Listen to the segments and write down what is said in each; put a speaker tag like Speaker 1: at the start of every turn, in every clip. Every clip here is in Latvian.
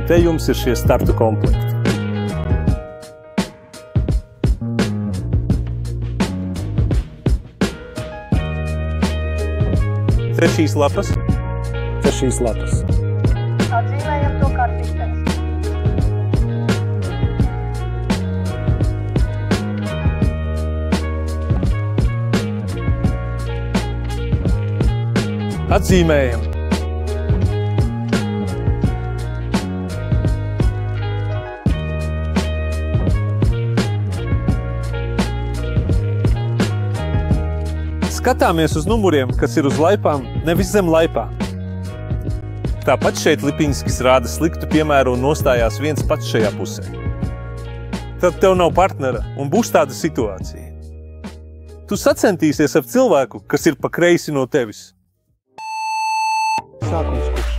Speaker 1: te jums ir šie startu komplekti. Te šīs lapas.
Speaker 2: Atzīmējam to kartītēs.
Speaker 1: Atzīmējam. Skatāmies uz numuriem, kas ir uz laipām, nevis zem laipām. Tāpat šeit Lipiņskis rāda sliktu piemēru un nostājās viens pats šajā pusē. Tad tev nav partnera un būs tāda situācija. Tu sacentīsies ar cilvēku, kas ir pa kreisi no tevis.
Speaker 3: Sākums kurš.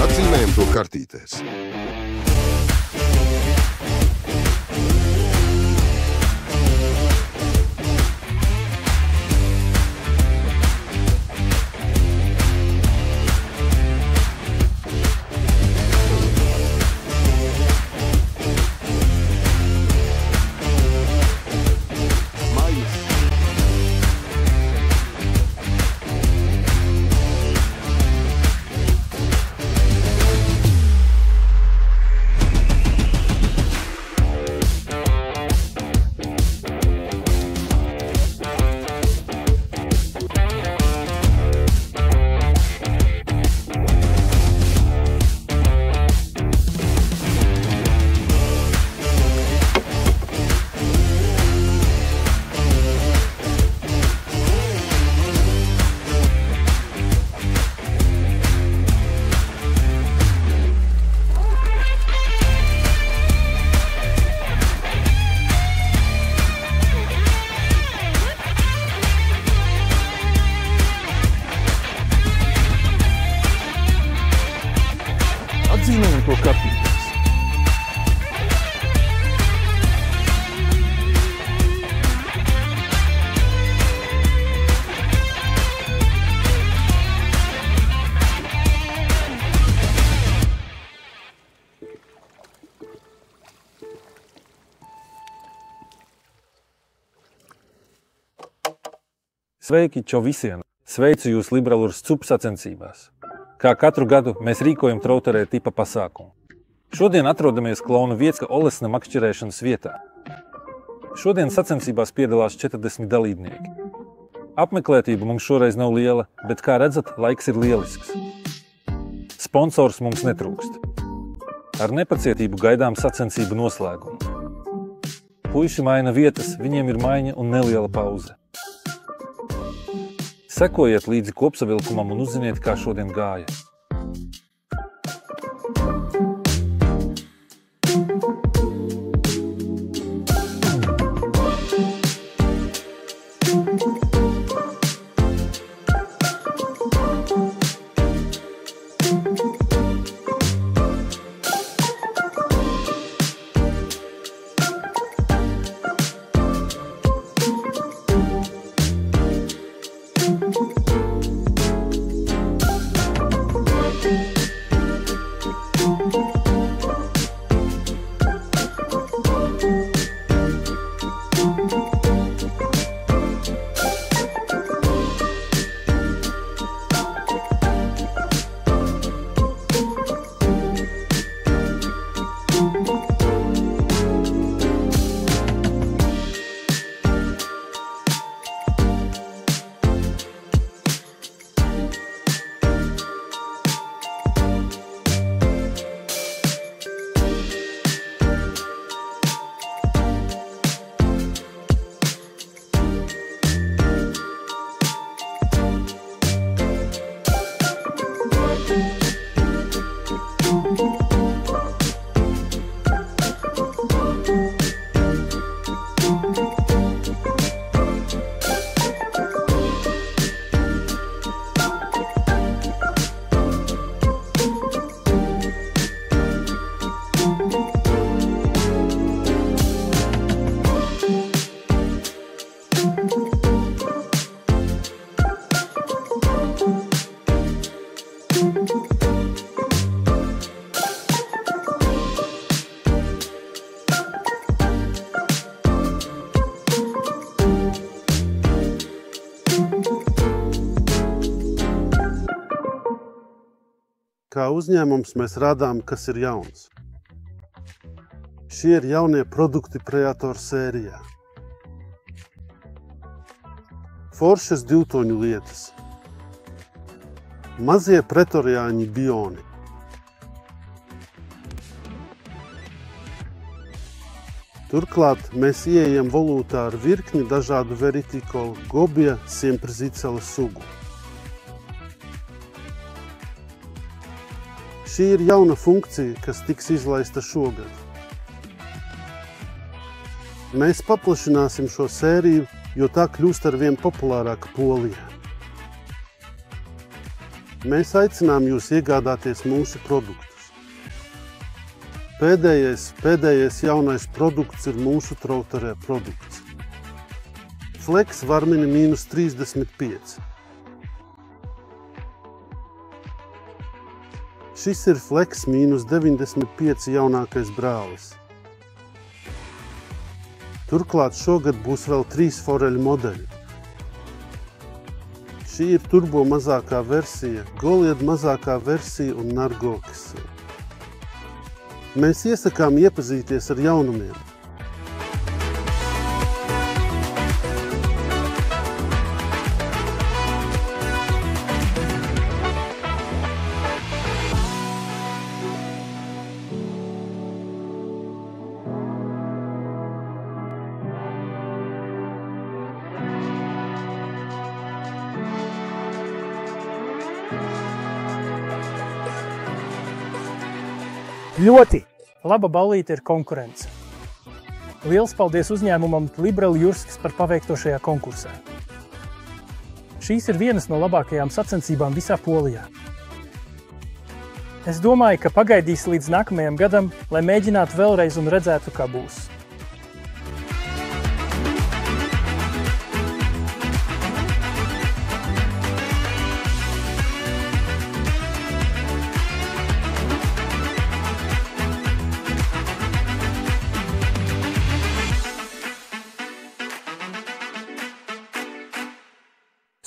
Speaker 4: Atzīmējam to kartītēs.
Speaker 1: Atzīmējam to kartītēs. Sveiki, čau visiem! Sveicu jūs Libralūras cupu sacensībās. Kā katru gadu mēs rīkojam trauterē tipa pasākumu. Šodien atrodamies Klauna Viecka Olesna makšķerēšanas vietā. Šodien sacensībās piedalās 40 dalībnieki. Apmeklētība mums šoreiz nav liela, bet, kā redzat, laiks ir lielisks. Sponsors mums netrūkst. Ar nepacietību gaidām sacensību noslēgumu. Puiši maina vietas, viņiem ir maiņa un neliela pauze. Sekojiet līdzi kopsavilkumam un uzziniet, kā šodien gāja.
Speaker 3: Kā uzņēmums mēs rādām, kas ir jauns. Šie ir jaunie produkti Predator sērijā. Foršas divtoņu lietas. Mazie pretoriāņi bioni. Turklāt mēs ieejam volūtā ar virkni dažādu Veritikolu, Gobija, Siemprezicela sugu. Šī ir jauna funkcija, kas tiks izlaista šogad. Mēs paplašināsim šo sēriju, jo tā kļūst arvien populārāka Polijā. Mēs aicinām jūs iegādāties mūsu produktus. Pēdējais jaunais produkts ir mūsu Trauterē produkts. Flex Varmini -35. Šis ir Flex -95 jaunākais brālis. Turklāt šogad būs vēl 3 foreļu modeļi. Šī ir turbo mazākā versija, Goliad mazākā versija un Nargokis. Mēs iesakām iepazīties ar jaunumiem.
Speaker 5: Ļoti laba ballīte ir konkurence. Liels paldies uzņēmumam Liberal Jurskis par paveikto šajā konkursā. Šīs ir vienas no labākajām sacensībām visā Polijā. Es domāju, ka pagaidīs līdz nākamajam gadam, lai mēģinātu vēlreiz un redzētu, kā būs.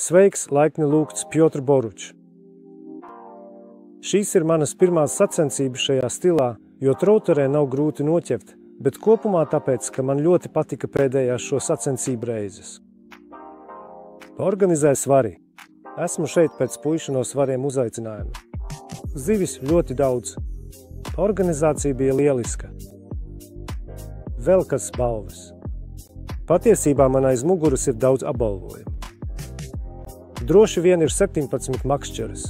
Speaker 6: Sveiks, laipni lūgts Piotr Boruč. Šīs ir manas pirmās sacensības šajā stilā, jo Trauterē nav grūti noķert, bet kopumā tāpēc, ka man ļoti patika pēdējās šo sacensību reizes. Organizē svari. Esmu šeit pēc puišu no svariem uzaicinājuma. Zivis ļoti daudz. Organizācija bija lieliska. Vēl kas balvas. Patiesībā man aiz muguras ir daudz apbalvojumu. Droši vien ir 17 makšķeres.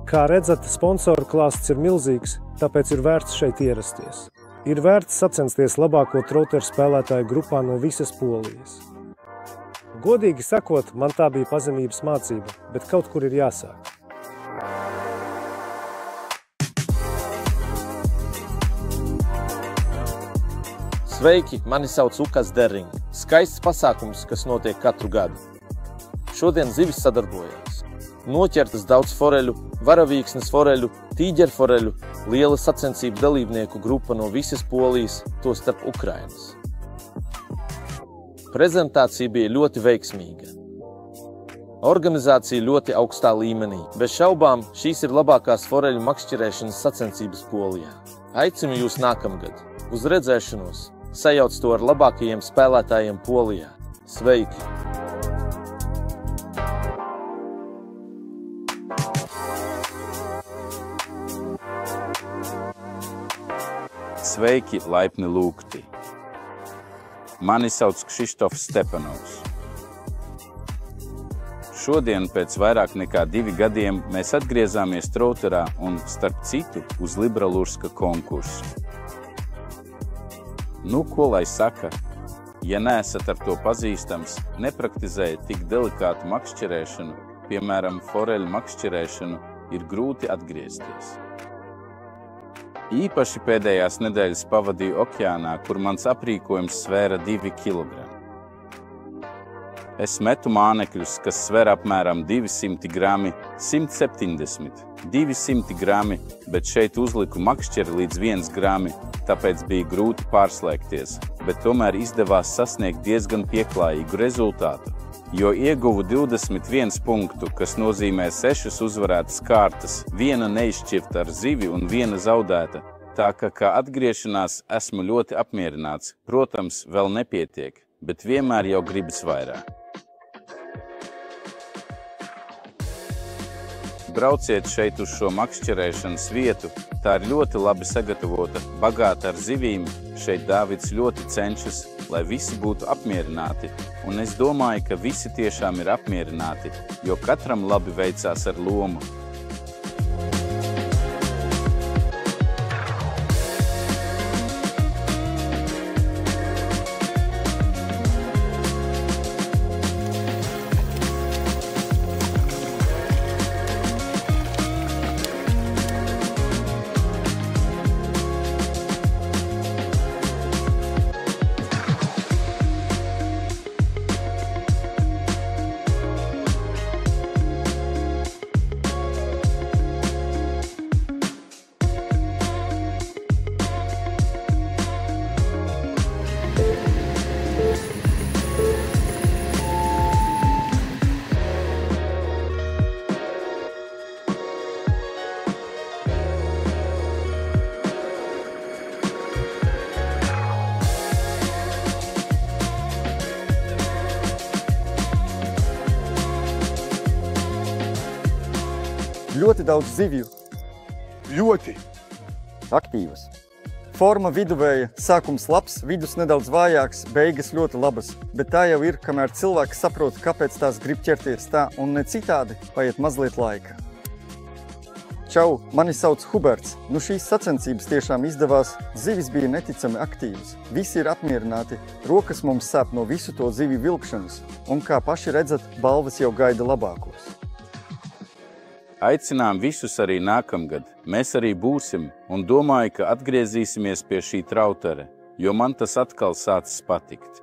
Speaker 6: Kā redzat, sponsoru klāsts ir milzīgs, tāpēc ir vērts šeit ierasties. Ir vērts sacensties labāko Trauteru spēlētāju grupā no visas Polijas. Godīgi sakot, man tā bija pazemības mācība, bet kaut kur ir jāsāk.
Speaker 7: Sveiki, mani sauc Ukas Dering. Skaists pasākums, kas notiek katru gadu. Šodien zivis sadarbojās. Noķertas daudz foreļu, varavīksnes foreļu, tīģeru foreļu, liela sacensību dalībnieku grupa no visas Polijas, tostarp Ukrainas. Prezentācija bija ļoti veiksmīga. Organizācija ļoti augstā līmenī. Bez šaubām, šīs ir labākās foreļu makšķerēšanas sacensības Polijā. Aicinu jūs nākamgad. Uz redzēšanos. Sajauc to ar labākajiem spēlētājiem Polijā. Sveiki!
Speaker 8: Sveiki, laipni lūgti! Mani sauc Kšištofs Stepanovs. Šodien pēc vairāk nekā 2 gadiem mēs atgriezāmies Trauterā un, starp citu, uz Liberalurska konkursu. Nu, ko lai saka? Ja neesat ar to pazīstams, nepraktizējat tik delikātu makšķerēšanu, piemēram, foreļu makšķerēšanu, ir grūti atgriezties. Īpaši pēdējās nedēļas pavadīju okeānā, kur mans aprīkojums svēra 2 kg. Es metu mānekļus, kas sver apmēram 200 grami, 170, 200 grami, bet šeit uzliku makšķeri līdz 1 grami, tāpēc bija grūti pārslēgties, bet tomēr izdevās sasniegt diezgan pieklājīgu rezultātu. jo ieguvu 21 punktu, kas nozīmē 6 uzvarētas kārtas, 1 neizšķirta ar zivi un 1 zaudēta. Tā kā atgriešanās esmu ļoti apmierināts. Protams, vēl nepietiek, bet vienmēr jau gribas vairāk. Brauciet šeit uz šo makšķerēšanas vietu. Tā ir ļoti labi sagatavota, bagāta ar zivīm. Šeit Dāvids ļoti cenšas, lai visi būtu apmierināti. Un es domāju, ka visi tiešām ir apmierināti, jo katram labi veicās ar lomu.
Speaker 9: Ļoti daudz zivju.
Speaker 10: Ļoti.
Speaker 9: Aktīvas. Forma viduvēja, sākums labs, vidus nedaudz vājāks, beigas ļoti labas. Bet tā jau ir, kamēr cilvēki saprot, kāpēc tās grib ķerties tā un ne citādi, paiet mazliet laika. Čau, mani sauc Huberts. Nu šīs sacensības tiešām izdevās, zivis bija neticami aktīvas. Visi ir apmierināti, rokas mums sāp no visu to zivju vilkšanas. Un kā paši redzat, balvas jau gaida labākos.
Speaker 8: Aicinām visus arī nākamgad. Mēs arī būsim un domāju, ka atgriezīsimies pie šī trautara, jo man tas atkal sācis patikt.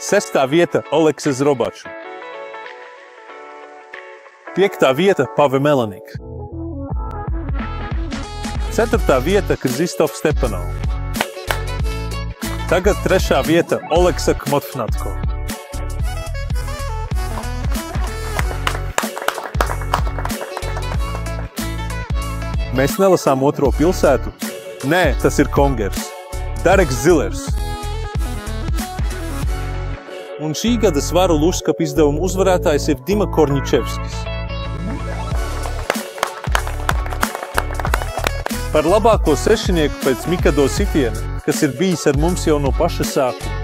Speaker 1: 6. vieta Oleksa Zrobačs. 5. vieta Pave Melanik. 4. vieta Krzistofs Stepanov. Tagad 3. vieta Oleksa Kmotfnatko. Mēs nelasām otro pilsētu? Nē, tas ir Kongers. Dareks Zilers. Un šī gada svaru Lužskap izdevuma uzvarētājs ir Dima Korņičevskis. Par labāko sešinieku pēc Mikado sitiena, kas ir bijis ar mums jau no paša sākuma.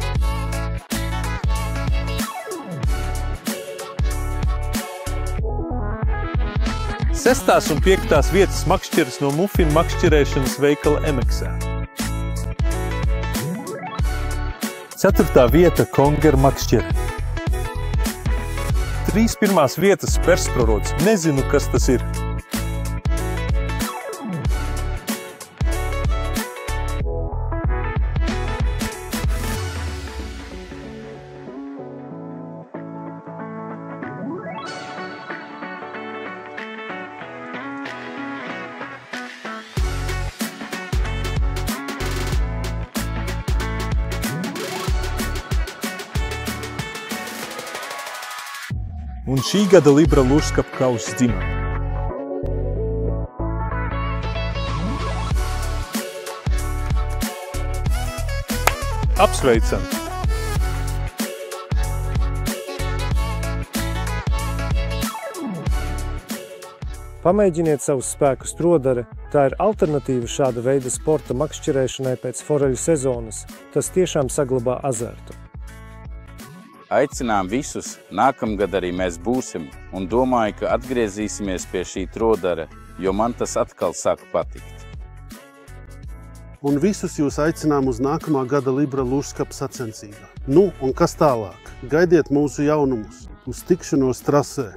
Speaker 1: Sestās un 5. vietas makšķeris no mufinu makšķerēšanas veikala Emeksā. 4. vieta Konger makšķeri. 3 pirmās vietas persprorods. Nezinu, kas tas ir. Un šī gada Libra Lužskap kausa dzimā. Apsveicam!
Speaker 6: Pamēģiniet savus spēkus trodare. Tā ir alternatīva šāda veida sporta makšķerēšanai pēc foreļu sezonas. Tas tiešām saglabā azartu.
Speaker 8: Aicinām visus, nākamgad arī mēs būsim, un domāju, ka atgriezīsimies pie šī trodara, jo man tas atkal sāk patikt.
Speaker 3: Un visus jūs aicinām uz nākamā gada Libra Lužskap sacensībā. Nu, un kas tālāk? Gaidiet mūsu jaunumus uz tikšanos trasē!